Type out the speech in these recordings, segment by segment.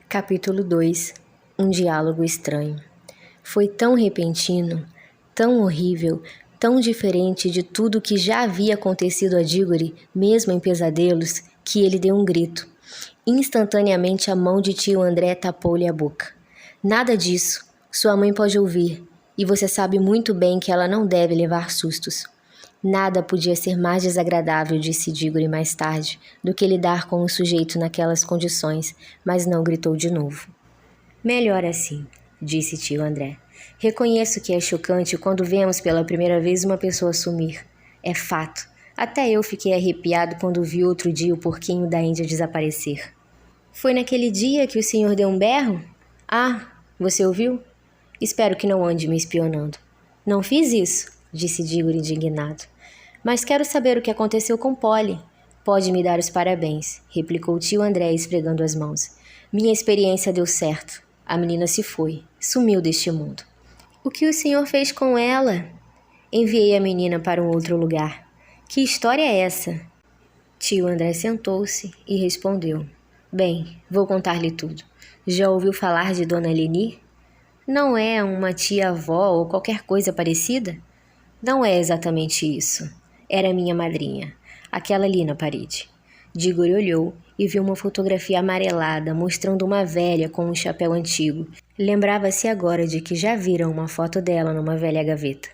Capítulo 2. Um diálogo estranho. Foi tão repentino, tão horrível, tão diferente de tudo que já havia acontecido a Diggory, mesmo em pesadelos, que ele deu um grito. Instantaneamente a mão de tio André tapou-lhe a boca. Nada disso. Sua mãe pode ouvir, e você sabe muito bem que ela não deve levar sustos. Nada podia ser mais desagradável, disse Diggory mais tarde, do que lidar com um sujeito naquelas condições, mas não gritou de novo. Melhor assim, disse tio André. Reconheço que é chocante quando vemos pela primeira vez uma pessoa sumir. É fato. Até eu fiquei arrepiado quando vi outro dia o porquinho da Índia desaparecer. Foi naquele dia que o senhor deu um berro? Ah, você ouviu? Espero que não ande me espionando. Não fiz isso, disse Diggory indignado. Mas quero saber o que aconteceu com Polly. Pode me dar os parabéns, replicou tio André esfregando as mãos. Minha experiência deu certo. A menina se foi, sumiu deste mundo. O que o senhor fez com ela? Enviei a menina para um outro lugar. Que história é essa? Tio André sentou-se e respondeu. Bem, vou contar-lhe tudo. Já ouviu falar de Dona Leni? Não é uma tia-avó ou qualquer coisa parecida? Não é exatamente isso. Era minha madrinha, aquela ali na parede. Diggory olhou e viu uma fotografia amarelada mostrando uma velha com um chapéu antigo. Lembrava-se agora de que já viram uma foto dela numa velha gaveta.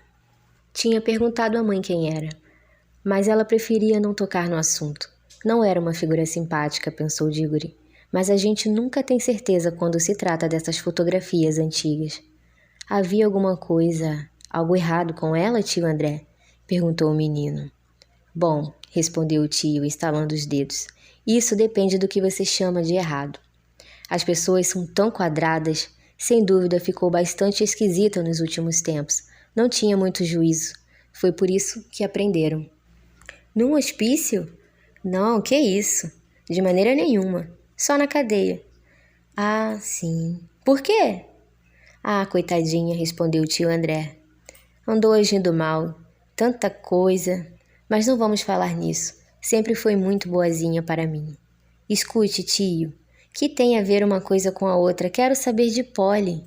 Tinha perguntado à mãe quem era, mas ela preferia não tocar no assunto. Não era uma figura simpática, pensou Diggory, mas a gente nunca tem certeza quando se trata dessas fotografias antigas. Havia alguma coisa, algo errado com ela, tio André? Perguntou o menino. Bom, respondeu o tio, estalando os dedos. Isso depende do que você chama de errado. As pessoas são tão quadradas. Sem dúvida ficou bastante esquisita nos últimos tempos. Não tinha muito juízo. Foi por isso que aprenderam. Num hospício? Não, que isso? De maneira nenhuma. Só na cadeia. Ah, sim. Por quê? Ah, coitadinha, respondeu o tio André. Andou agindo mal. Tanta coisa. Mas não vamos falar nisso. Sempre foi muito boazinha para mim. Escute, tio. Que tem a ver uma coisa com a outra? Quero saber de Polly.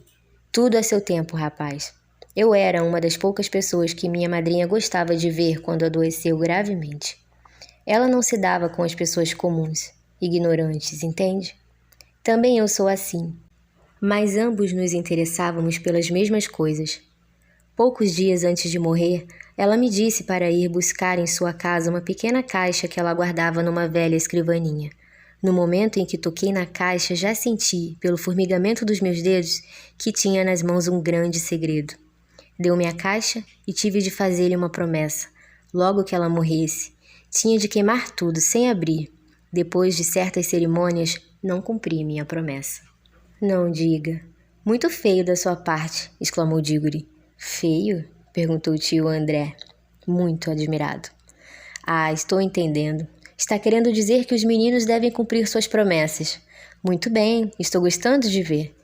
Tudo a seu tempo, rapaz. Eu era uma das poucas pessoas que minha madrinha gostava de ver quando adoeceu gravemente. Ela não se dava com as pessoas comuns, ignorantes, entende? Também eu sou assim. Mas ambos nos interessávamos pelas mesmas coisas. Poucos dias antes de morrer, ela me disse para ir buscar em sua casa uma pequena caixa que ela guardava numa velha escrivaninha. No momento em que toquei na caixa, já senti, pelo formigamento dos meus dedos, que tinha nas mãos um grande segredo. Deu-me a caixa e tive de fazer-lhe uma promessa. Logo que ela morresse, tinha de queimar tudo, sem abrir. Depois de certas cerimônias, não cumpri minha promessa. Não diga. Muito feio da sua parte, exclamou Diggory. Feio? Perguntou o tio André, muito admirado. Ah, estou entendendo. Está querendo dizer que os meninos devem cumprir suas promessas. Muito bem, estou gostando de ver.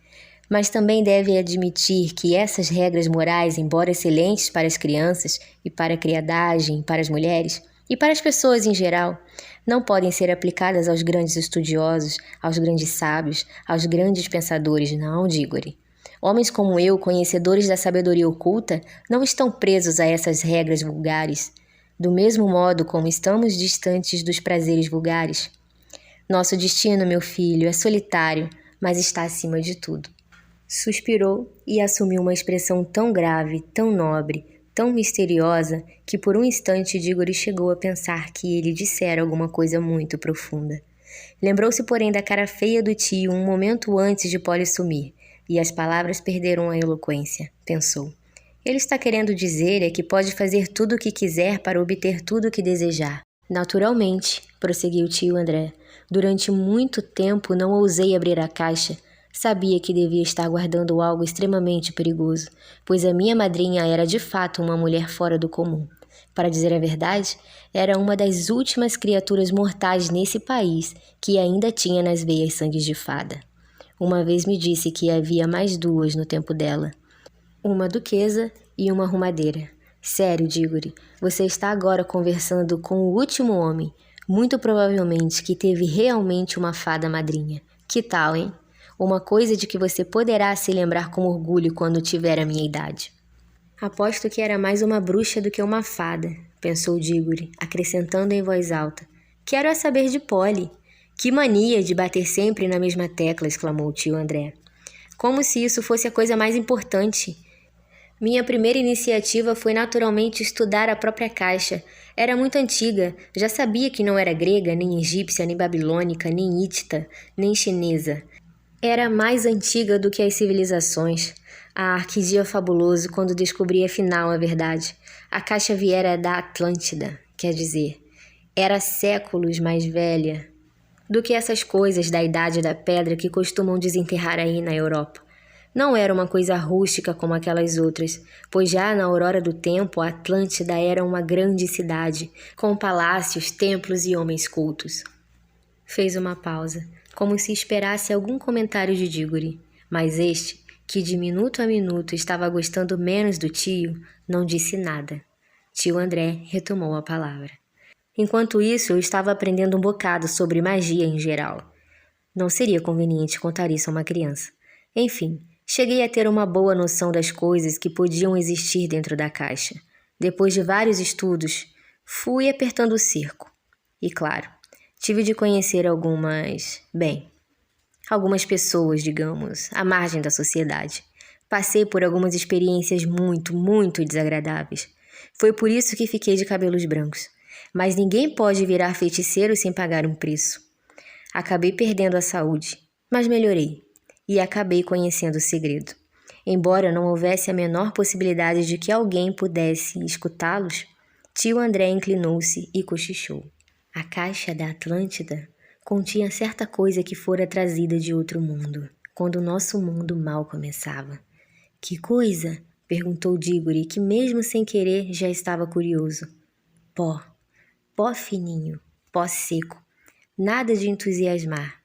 Mas também deve admitir que essas regras morais, embora excelentes para as crianças e para a criadagem, para as mulheres e para as pessoas em geral, não podem ser aplicadas aos grandes estudiosos, aos grandes sábios, aos grandes pensadores, não, Diggory. Homens como eu, conhecedores da sabedoria oculta, não estão presos a essas regras vulgares, do mesmo modo como estamos distantes dos prazeres vulgares. Nosso destino, meu filho, é solitário, mas está acima de tudo. Suspirou e assumiu uma expressão tão grave, tão nobre, tão misteriosa, que por um instante Diggory chegou a pensar que ele dissera alguma coisa muito profunda. Lembrou-se, porém, da cara feia do tio um momento antes de Polly sumir, e as palavras perderam a eloquência, pensou. Ele está querendo dizer é que pode fazer tudo o que quiser para obter tudo o que desejar. Naturalmente, prosseguiu tio André, durante muito tempo não ousei abrir a caixa. Sabia que devia estar guardando algo extremamente perigoso, pois a minha madrinha era de fato uma mulher fora do comum. Para dizer a verdade, era uma das últimas criaturas mortais nesse país que ainda tinha nas veias sangue de fada. Uma vez me disse que havia mais duas no tempo dela. Uma duquesa e uma arrumadeira. Sério, Diggory, você está agora conversando com o último homem, muito provavelmente que teve realmente uma fada madrinha. Que tal, hein? uma coisa de que você poderá se lembrar com orgulho quando tiver a minha idade. Aposto que era mais uma bruxa do que uma fada, pensou Digory, acrescentando em voz alta. Quero é saber de Polly. Que mania de bater sempre na mesma tecla, exclamou o tio André. Como se isso fosse a coisa mais importante. Minha primeira iniciativa foi naturalmente estudar a própria caixa. Era muito antiga, já sabia que não era grega, nem egípcia, nem babilônica, nem hitita, nem chinesa. Era mais antiga do que as civilizações. Ah, que dia fabuloso quando descobri afinal a verdade. A caixa viera da Atlântida, quer dizer, era séculos mais velha do que essas coisas da Idade da Pedra que costumam desenterrar aí na Europa. Não era uma coisa rústica como aquelas outras, pois já na aurora do tempo a Atlântida era uma grande cidade, com palácios, templos e homens cultos. Fez uma pausa, como se esperasse algum comentário de Digory, mas este, que de minuto a minuto estava gostando menos do tio, não disse nada. Tio André retomou a palavra. Enquanto isso, eu estava aprendendo um bocado sobre magia em geral. Não seria conveniente contar isso a uma criança. Enfim, cheguei a ter uma boa noção das coisas que podiam existir dentro da caixa. Depois de vários estudos, fui apertando o cerco. E claro, tive de conhecer algumas pessoas, digamos, à margem da sociedade. Passei por algumas experiências muito desagradáveis. Foi por isso que fiquei de cabelos brancos. Mas ninguém pode virar feiticeiro sem pagar um preço. Acabei perdendo a saúde, mas melhorei. E acabei conhecendo o segredo. Embora não houvesse a menor possibilidade de que alguém pudesse escutá-los, tio André inclinou-se e cochichou. A caixa da Atlântida continha certa coisa que fora trazida de outro mundo, quando o nosso mundo mal começava. Que coisa? Perguntou Digory, que mesmo sem querer já estava curioso. Pó fininho, pó seco, nada de entusiasmar.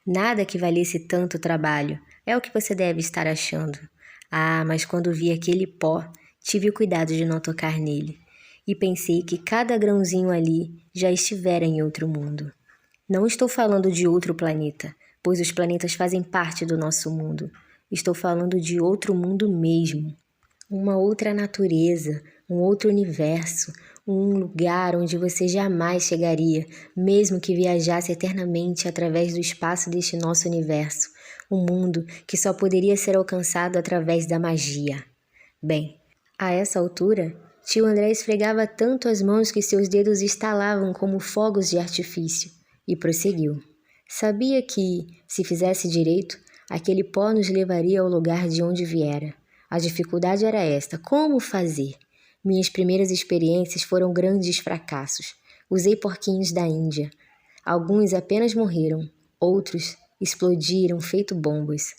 Nada que valesse tanto trabalho, é o que você deve estar achando. Ah, mas quando vi aquele pó, tive o cuidado de não tocar nele. E pensei que cada grãozinho ali já estivera em outro mundo. Não estou falando de outro planeta, pois os planetas fazem parte do nosso mundo. Estou falando de outro mundo mesmo. Uma outra natureza, um outro universo, um lugar onde você jamais chegaria, mesmo que viajasse eternamente através do espaço deste nosso universo. Um mundo que só poderia ser alcançado através da magia. Bem, a essa altura, tio André esfregava tanto as mãos que seus dedos estalavam como fogos de artifício, e prosseguiu. Sabia que, se fizesse direito, aquele pó nos levaria ao lugar de onde viera. A dificuldade era esta: como fazer? Minhas primeiras experiências foram grandes fracassos. Usei porquinhos da Índia. Alguns apenas morreram, outros explodiram feito bombas.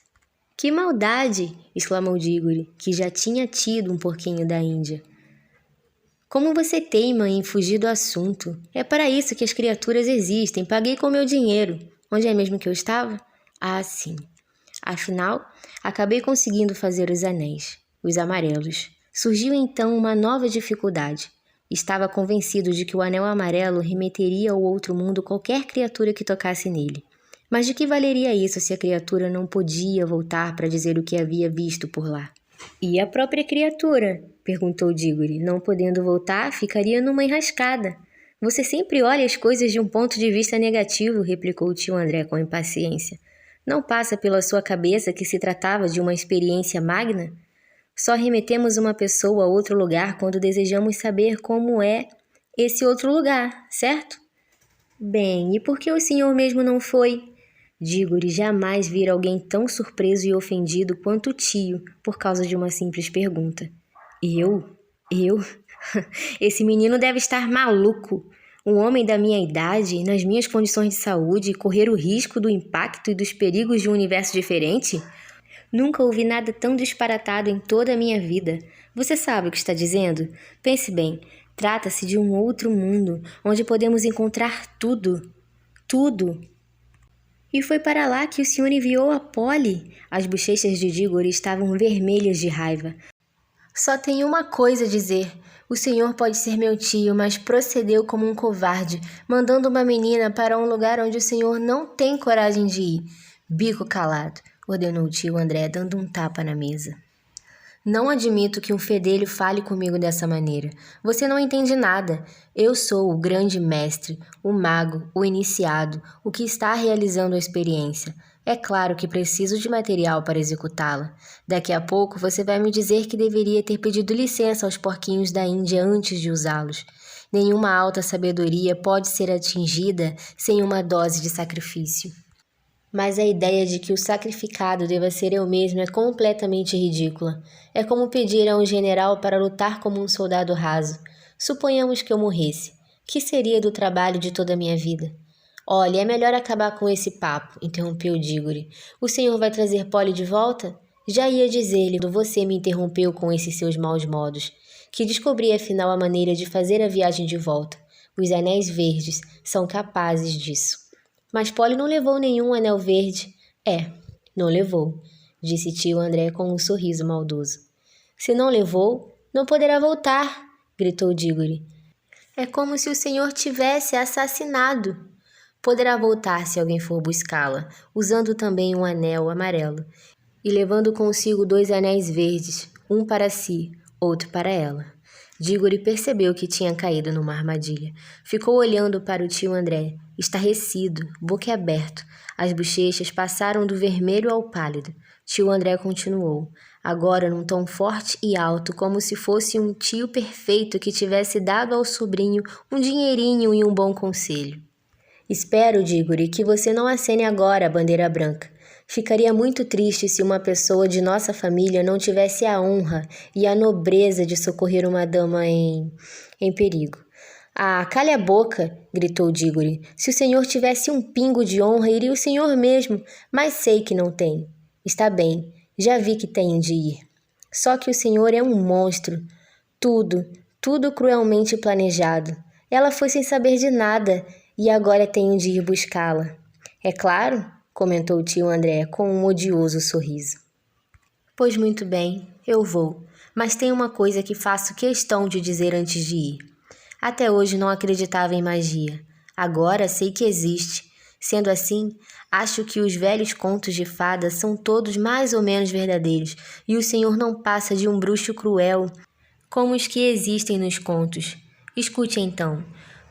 Que maldade! Exclamou Digory, que já tinha tido um porquinho da Índia. Como você teima em fugir do assunto? É para isso que as criaturas existem. Paguei com meu dinheiro. Onde é mesmo que eu estava? Ah, sim. Afinal, acabei conseguindo fazer os anéis, os amarelos. Surgiu então uma nova dificuldade. Estava convencido de que o anel amarelo remeteria ao outro mundo qualquer criatura que tocasse nele. Mas de que valeria isso se a criatura não podia voltar para dizer o que havia visto por lá? E a própria criatura? Perguntou Digory. Não podendo voltar, ficaria numa enrascada. Você sempre olha as coisas de um ponto de vista negativo, replicou o tio André com impaciência. Não passa pela sua cabeça que se tratava de uma experiência magna? Só remetemos uma pessoa a outro lugar quando desejamos saber como é esse outro lugar, certo? Bem, e por que o senhor mesmo não foi? Digory jamais vira alguém tão surpreso e ofendido quanto o tio por causa de uma simples pergunta. Eu? Esse menino deve estar maluco. Um homem da minha idade, nas minhas condições de saúde, correr o risco do impacto e dos perigos de um universo diferente? Nunca ouvi nada tão disparatado em toda a minha vida. Você sabe o que está dizendo? Pense bem, trata-se de um outro mundo, onde podemos encontrar tudo. Tudo. E foi para lá que o senhor enviou a Polly? As bochechas de Digory estavam vermelhas de raiva. Só tenho uma coisa a dizer. O senhor pode ser meu tio, mas procedeu como um covarde, mandando uma menina para um lugar onde o senhor não tem coragem de ir. Bico calado, ordenou o tio André, dando um tapa na mesa. Não admito que um fedelho fale comigo dessa maneira. Você não entende nada. Eu sou o grande mestre, o mago, o iniciado, o que está realizando a experiência. É claro que preciso de material para executá-la. Daqui a pouco você vai me dizer que deveria ter pedido licença aos porquinhos da Índia antes de usá-los. Nenhuma alta sabedoria pode ser atingida sem uma dose de sacrifício. Mas a ideia de que o sacrificado deva ser eu mesmo é completamente ridícula. É como pedir a um general para lutar como um soldado raso. Suponhamos que eu morresse. Que seria do trabalho de toda a minha vida? Olha, é melhor acabar com esse papo, interrompeu Dígore. O senhor vai trazer Polly de volta? Já ia dizer-lhe, você me interrompeu com esses seus maus modos, que descobri afinal a maneira de fazer a viagem de volta. Os anéis verdes são capazes disso. Mas Polly não levou nenhum anel verde. Não levou, disse tio André com um sorriso maldoso. Se não levou, não poderá voltar, gritou Dígore. É como se o senhor tivesse assassinado. Poderá voltar se alguém for buscá-la, usando também um anel amarelo, e levando consigo 2 anéis verdes, um para si, outro para ela. Dígore percebeu que tinha caído numa armadilha. Ficou olhando para o tio André, estarrecido, boquiaberto. As bochechas passaram do vermelho ao pálido. Tio André continuou, agora num tom forte e alto, como se fosse um tio perfeito que tivesse dado ao sobrinho um dinheirinho e um bom conselho. Espero, Dígore, que você não acene agora a bandeira branca. Ficaria muito triste se uma pessoa de nossa família não tivesse a honra e a nobreza de socorrer uma dama em perigo. Ah, cale a boca, gritou Dígore. Se o senhor tivesse um pingo de honra, iria o senhor mesmo, mas sei que não tem. Está bem, já vi que tenho de ir. Só que o senhor é um monstro. Tudo cruelmente planejado. Ela foi sem saber de nada e agora tenho de ir buscá-la. É claro, comentou o tio André com um odioso sorriso. Pois muito bem, eu vou, mas tem uma coisa que faço questão de dizer antes de ir. Até hoje não acreditava em magia. Agora sei que existe. Sendo assim, acho que os velhos contos de fadas são todos mais ou menos verdadeiros e o senhor não passa de um bruxo cruel como os que existem nos contos. Escute então.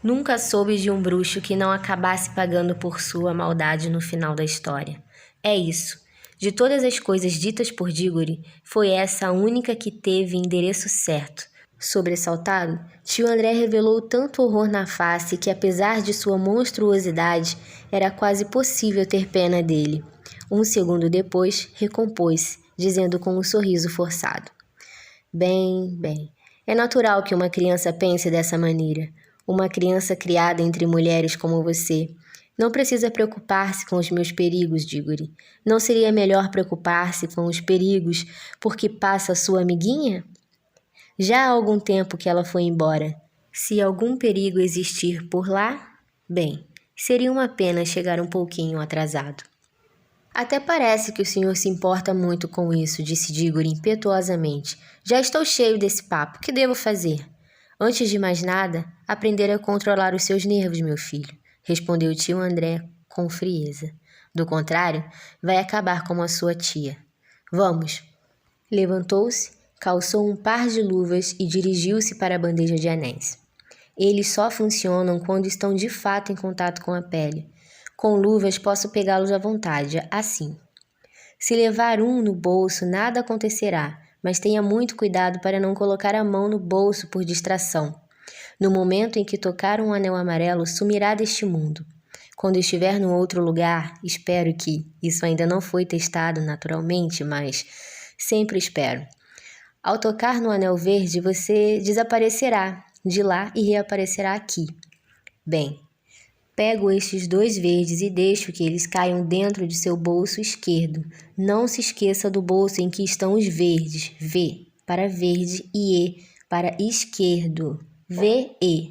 Nunca soube de um bruxo que não acabasse pagando por sua maldade no final da história. É isso. De todas as coisas ditas por Dígore, foi essa a única que teve endereço certo. Sobressaltado, tio André revelou tanto horror na face que, apesar de sua monstruosidade, era quase possível ter pena dele. Um segundo depois, recompôs-se, dizendo com um sorriso forçado. Bem, é natural que uma criança pense dessa maneira. Uma criança criada entre mulheres como você. Não precisa preocupar-se com os meus perigos, Dígore. Não seria melhor preocupar-se com os perigos porque passa sua amiguinha? Já há algum tempo que ela foi embora. Se algum perigo existir por lá, bem, seria uma pena chegar um pouquinho atrasado. Até parece que o senhor se importa muito com isso, disse Dígore impetuosamente. Já estou cheio desse papo. Que devo fazer? Antes de mais nada, aprender a controlar os seus nervos, meu filho, respondeu o tio André com frieza. Do contrário, vai acabar como a sua tia. Vamos. Levantou-se, calçou um par de luvas e dirigiu-se para a bandeja de anéis. Eles só funcionam quando estão de fato em contato com a pele. Com luvas posso pegá-los à vontade, assim. Se levar um no bolso, nada acontecerá, mas tenha muito cuidado para não colocar a mão no bolso por distração. No momento em que tocar um anel amarelo, sumirá deste mundo. Quando estiver num outro lugar, espero que, isso ainda não foi testado naturalmente, mas sempre espero. Ao tocar no anel verde, você desaparecerá de lá e reaparecerá aqui. Bem, pego estes 2 verdes e deixo que eles caiam dentro de seu bolso esquerdo. Não se esqueça do bolso em que estão os verdes. V para verde e E para esquerdo. V-E.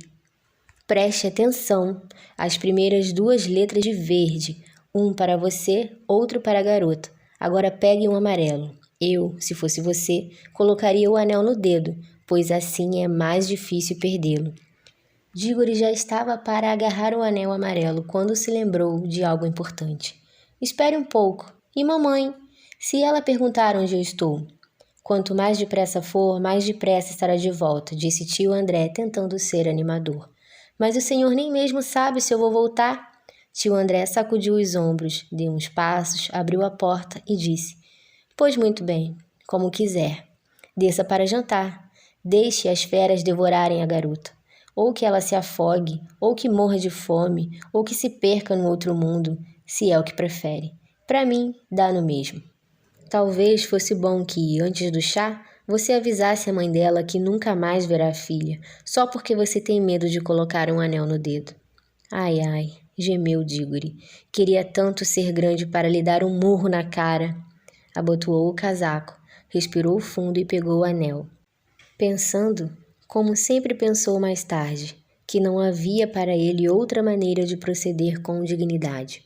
Preste atenção às primeiras 2 letras de verde. Um para você, outro para a garota. Agora pegue um amarelo. Eu, se fosse você, colocaria o anel no dedo, pois assim é mais difícil perdê-lo. Dígore já estava para agarrar o anel amarelo quando se lembrou de algo importante. Espere um pouco. E mamãe? Se ela perguntar onde eu estou? Quanto mais depressa for, mais depressa estará de volta, disse tio André, tentando ser animador. Mas o senhor nem mesmo sabe se eu vou voltar. Tio André sacudiu os ombros, deu uns passos, abriu a porta e disse: Pois muito bem, como quiser. Desça para jantar. Deixe as feras devorarem a garota. Ou que ela se afogue, ou que morra de fome, ou que se perca no outro mundo, se é o que prefere. Para mim, dá no mesmo. Talvez fosse bom que, antes do chá, você avisasse a mãe dela que nunca mais verá a filha, só porque você tem medo de colocar um anel no dedo. Ai, ai, gemeu Dígore. Queria tanto ser grande para lhe dar um murro na cara. Abotoou o casaco, respirou fundo e pegou o anel. Pensando, como sempre pensou mais tarde, que não havia para ele outra maneira de proceder com dignidade.